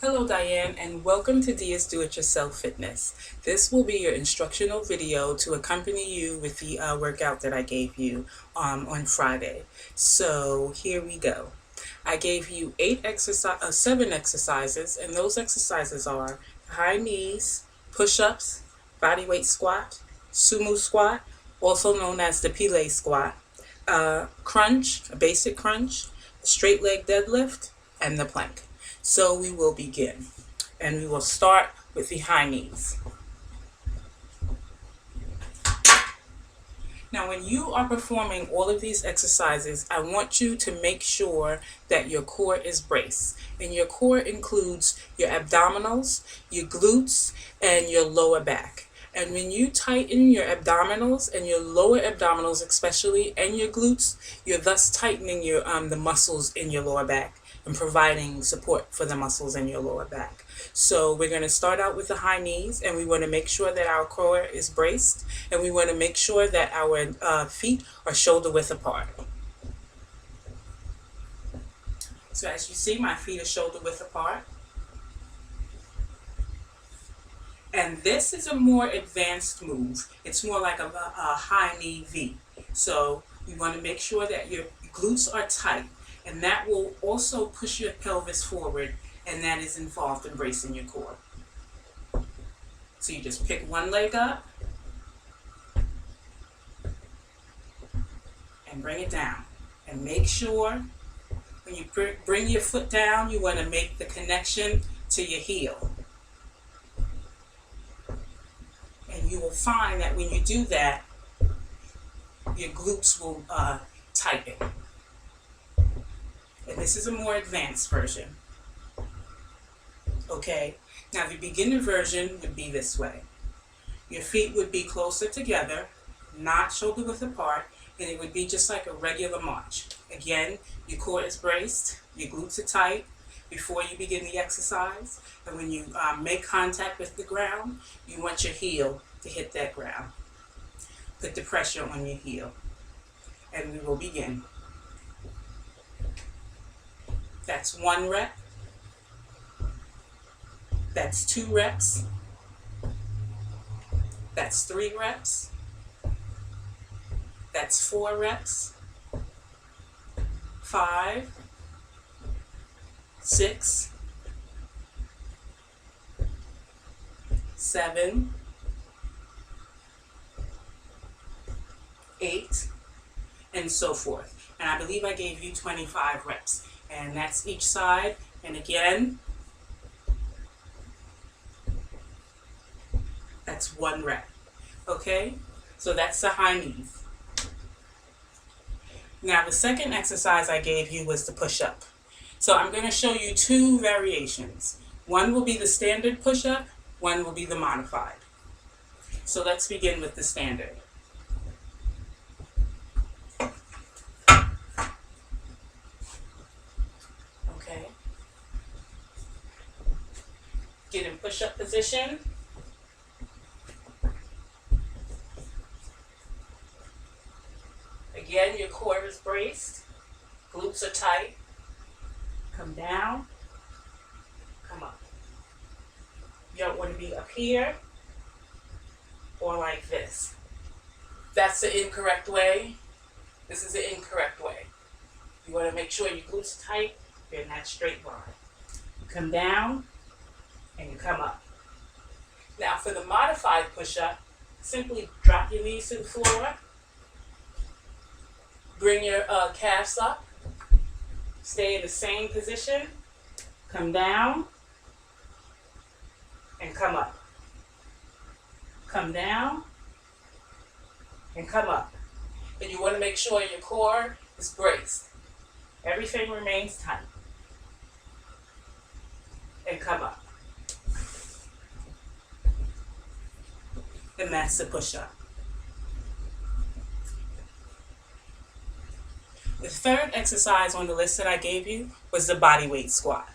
Hello Diane and welcome to Dia's Do-It-Yourself Fitness. This will be your instructional video to accompany you with the workout that I gave you on Friday. So here we go. I gave you 7 exercises, and those exercises are high knees, push-ups, bodyweight squat, sumo squat, also known as the Pile squat, crunch, a basic crunch, a straight leg deadlift, and the plank. So we will begin, and we will start with the high knees. Now, when you are performing all of these exercises, I want you to make sure that your core is braced. And your core includes your abdominals, your glutes, and your lower back. And when you tighten your abdominals and your lower abdominals especially, and your glutes, you're thus tightening the muscles in your lower back and providing support for the muscles in your lower back. So we're going to start out with the high knees, and we want to make sure that our core is braced, and we want to make sure that our feet are shoulder width apart. So as you see, my feet are shoulder width apart. And this is a more advanced move. It's more like a high knee V. So you want to make sure that your glutes are tight, and that will also push your pelvis forward, and that is involved in bracing your core. So you just pick one leg up and bring it down. And make sure when you bring your foot down, you want to make the connection to your heel. And you will find that when you do that, your glutes will tighten. And this is a more advanced version. Okay, now the beginner version would be this way. Your feet would be closer together, not shoulder width apart, and it would be just like a regular march. Again, your core is braced, your glutes are tight before you begin the exercise, and when you make contact with the ground, you want your heel to hit that ground. Put the pressure on your heel, and we will begin. That's 1 rep. That's 2 reps. That's 3 reps. That's 4 reps. 5, 6, 7, 8, and so forth. And I believe I gave you 25 reps. And that's each side. And again, that's 1 rep. Okay? So that's the high knees. Now the second exercise I gave you was the push-up. So I'm going to show you 2 variations. One will be the standard push-up, one will be the modified. So let's begin with the standard. Okay. Get in push-up position. Again, your core is braced, glutes are tight. Come down, come up. You don't want to be up here or like this. That's the incorrect way. This is the incorrect way. You want to make sure your glutes are tight. You're in that straight line. You come down and you come up. Now for the modified push-up, simply drop your knees to the floor. Bring your calves up. Stay in the same position. Come down and come up. Come down and come up. And you want to make sure your core is braced. Everything remains tight. And come up. And that's the push-up. The third exercise on the list that I gave you was the bodyweight squat.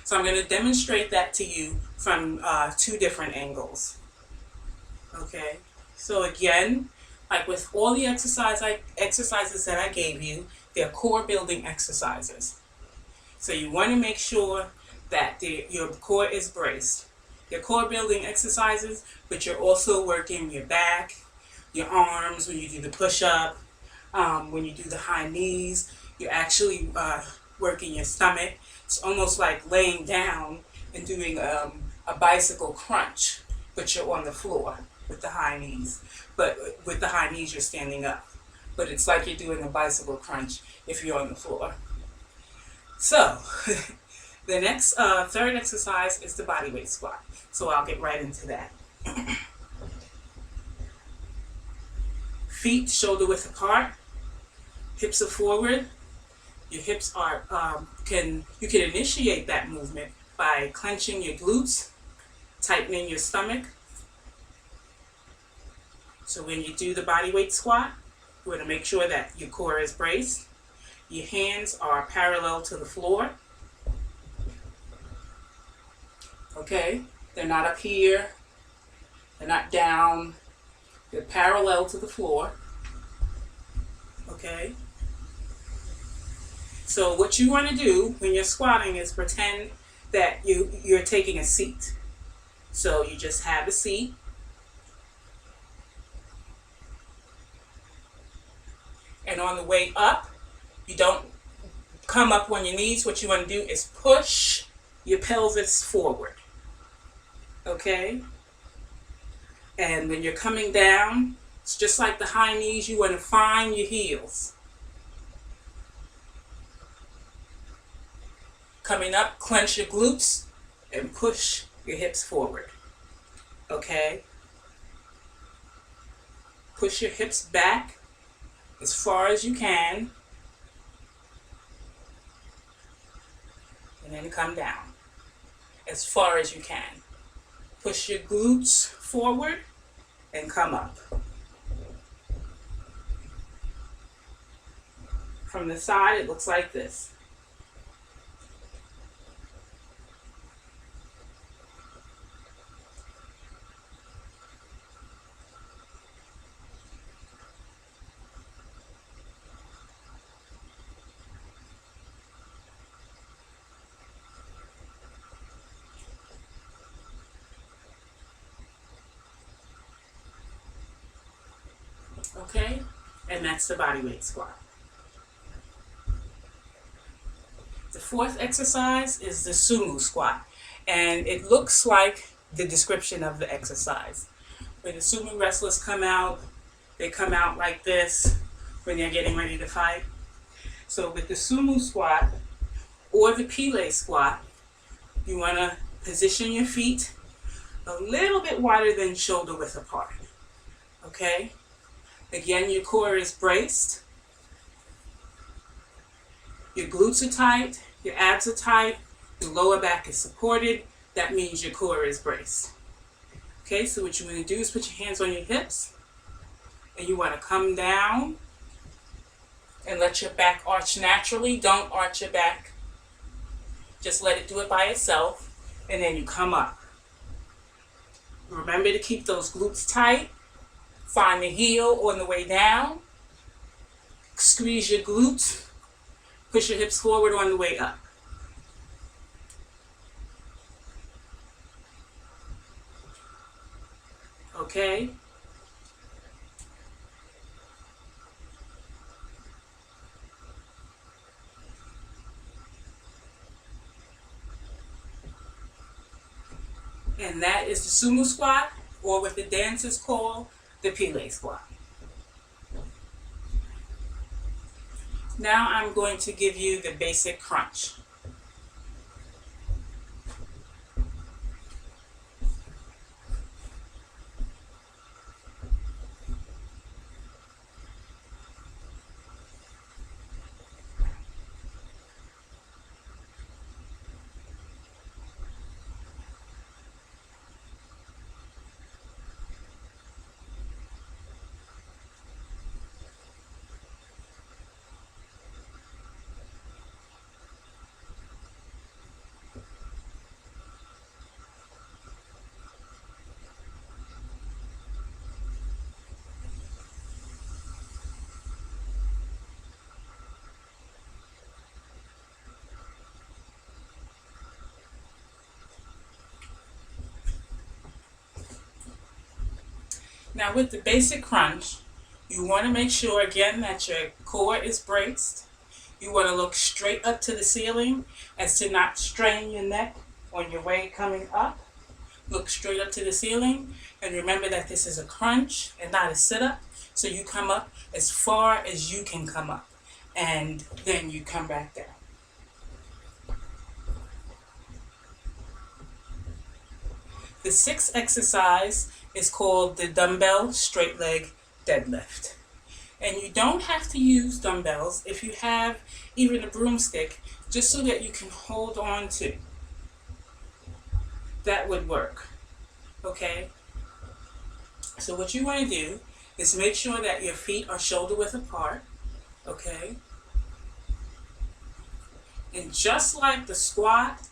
So I'm going to demonstrate that to you from 2 different angles. Okay, so again, like with all the exercises that I gave you, they're core building exercises. So you want to make sure that your core is braced. Your core building exercises, but you're also working your back, your arms when you do the push-up, when you do the high knees. You're actually working your stomach. It's almost like laying down and doing a bicycle crunch, but you're on the floor with the high knees. But with the high knees, you're standing up. But it's like you're doing a bicycle crunch if you're on the floor. So, the next third exercise is the bodyweight squat. So I'll get right into that. Feet shoulder width apart, hips are forward. Your hips are you can initiate that movement by clenching your glutes, tightening your stomach. So when you do the bodyweight squat, you want to make sure that your core is braced. Your hands are parallel to the floor. Okay? They're not up here. They're not down. They're parallel to the floor. Okay? So what you want to do when you're squatting is pretend that you're taking a seat. So you just have a seat. And on the way up, you don't come up on your knees. What you want to do is push your pelvis forward. Okay? And when you're coming down, it's just like the high knees, you want to find your heels. Coming up, clench your glutes and push your hips forward. Okay? Push your hips back as far as you can. And then come down as far as you can. Push your glutes forward and come up. From the side, it looks like this. Okay? And that's the bodyweight squat. The fourth exercise is the sumo squat. And it looks like the description of the exercise. When the sumo wrestlers come out, they come out like this when they're getting ready to fight. So with the sumo squat or the Pele squat, you want to position your feet a little bit wider than shoulder width apart. Okay? Again, your core is braced. Your glutes are tight. Your abs are tight. Your lower back is supported. That means your core is braced. Okay, so what you want to do is put your hands on your hips. And you want to come down and let your back arch naturally. Don't arch your back. Just let it do it by itself. And then you come up. Remember to keep those glutes tight. Find the heel on the way down. Squeeze your glutes. Push your hips forward on the way up. Okay? And that is the sumo squat, or what the dancers call the Pele squat. Now I'm going to give you the basic crunch. Now with the basic crunch, you want to make sure again that your core is braced. You want to look straight up to the ceiling as to not strain your neck on your way coming up. Look straight up to the ceiling, and remember that this is a crunch and not a sit-up. So you come up as far as you can come up, and then you come back down. The sixth exercise is called the dumbbell straight leg deadlift. And you don't have to use dumbbells if you have even a broomstick, just so that you can hold on to. That would work. Okay? So what you want to do is make sure that your feet are shoulder width apart. Okay? And just like the squat,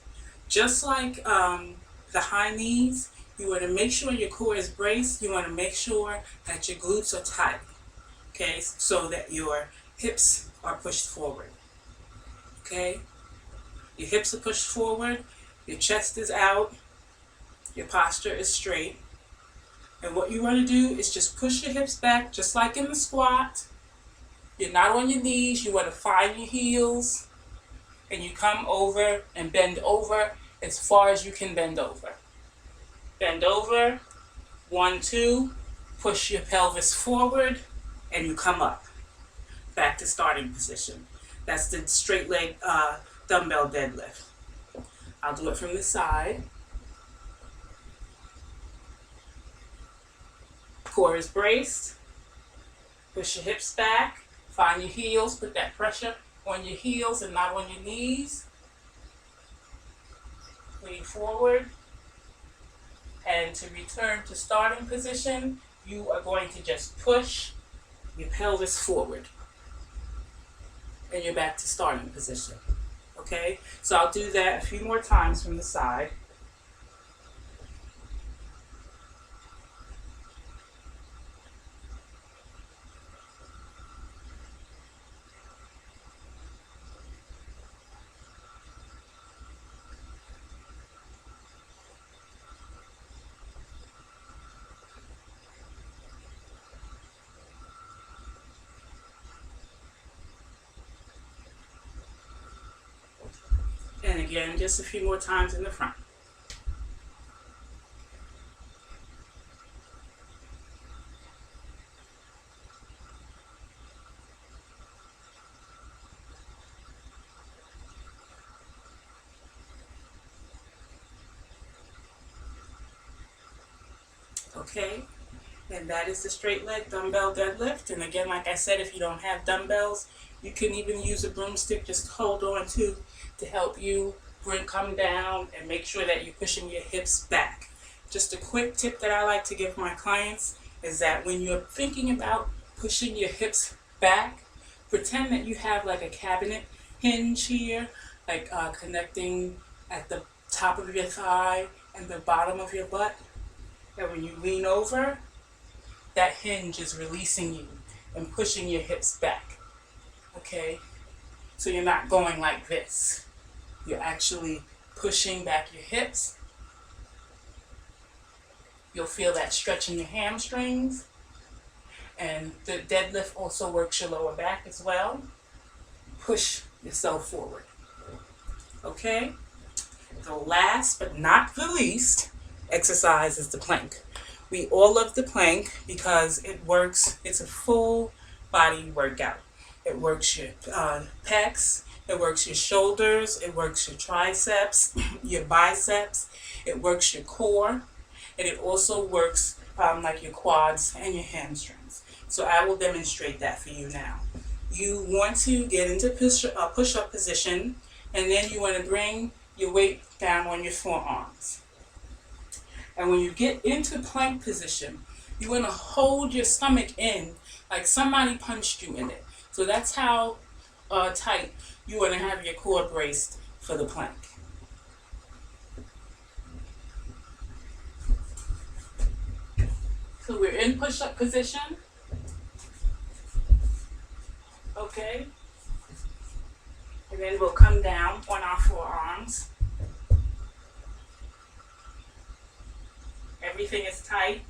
just like the high knees, you want to make sure your core is braced. You want to make sure that your glutes are tight, okay, so that your hips are pushed forward, okay? Your hips are pushed forward, your chest is out, your posture is straight. And what you want to do is just push your hips back, just like in the squat. You're not on your knees. You want to find your heels, and you come over and bend over as far as you can bend over. Bend over, 1, 2, push your pelvis forward, and you come up. Back to starting position. That's the straight leg dumbbell deadlift. I'll do it from the side. Core is braced. Push your hips back. Find your heels. Put that pressure on your heels and not on your knees. Lean forward. And to return to starting position, you are going to just push your pelvis forward. And you're back to starting position. Okay? So I'll do that a few more times from the side. And again, just a few more times in the front. Okay, and that is the straight leg dumbbell deadlift. And again, like I said, if you don't have dumbbells, you can even use a broomstick just to hold on to help you come down and make sure that you're pushing your hips back. Just a quick tip that I like to give my clients is that when you're thinking about pushing your hips back, pretend that you have like a cabinet hinge here, like connecting at the top of your thigh and the bottom of your butt. And when you lean over, that hinge is releasing you and pushing your hips back. Okay? So you're not going like this. You're actually pushing back your hips. You'll feel that stretch in your hamstrings. And the deadlift also works your lower back as well. Push yourself forward. Okay? The last but not the least exercise is the plank. We all love the plank because it works. It's a full body workout. It works your pecs. It works your shoulders. It works your triceps, your biceps. It works your core. And it also works like your quads and your hamstrings. So I will demonstrate that for you now. You want to get into push-up position, and then you want to bring your weight down on your forearms. And when you get into plank position, you want to hold your stomach in like somebody punched you in it. So that's how tight you want to have your core braced for the plank. So we're in push-up position. Okay. And then we'll come down on our forearms. Everything is tight.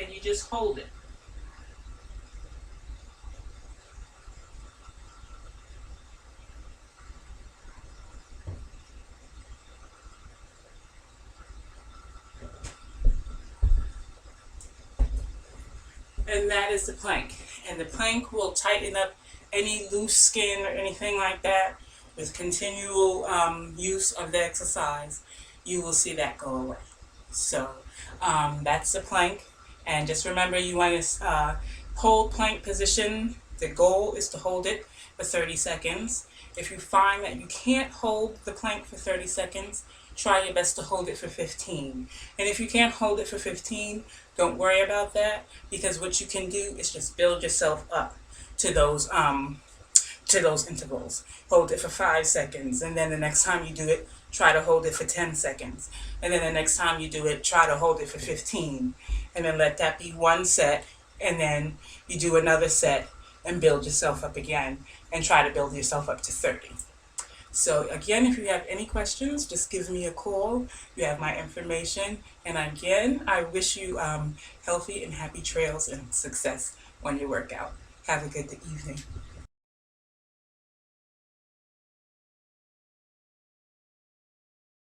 and you just hold it. And that is the plank. And the plank will tighten up any loose skin or anything like that with continual use of the exercise. You will see that go away. So that's the plank. And just remember, you want to hold plank position. The goal is to hold it for 30 seconds. If you find that you can't hold the plank for 30 seconds, try your best to hold it for 15. And if you can't hold it for 15, don't worry about that, because what you can do is just build yourself up to those intervals. Hold it for 5 seconds, and then the next time you do it, try to hold it for 10 seconds. And then the next time you do it, try to hold it for 15. And then let that be one set, and then you do another set and build yourself up again and try to build yourself up to 30. So again, if you have any questions, just give me a call. You have my information. And again, I wish you healthy and happy trails and success on your workout. Have a good evening.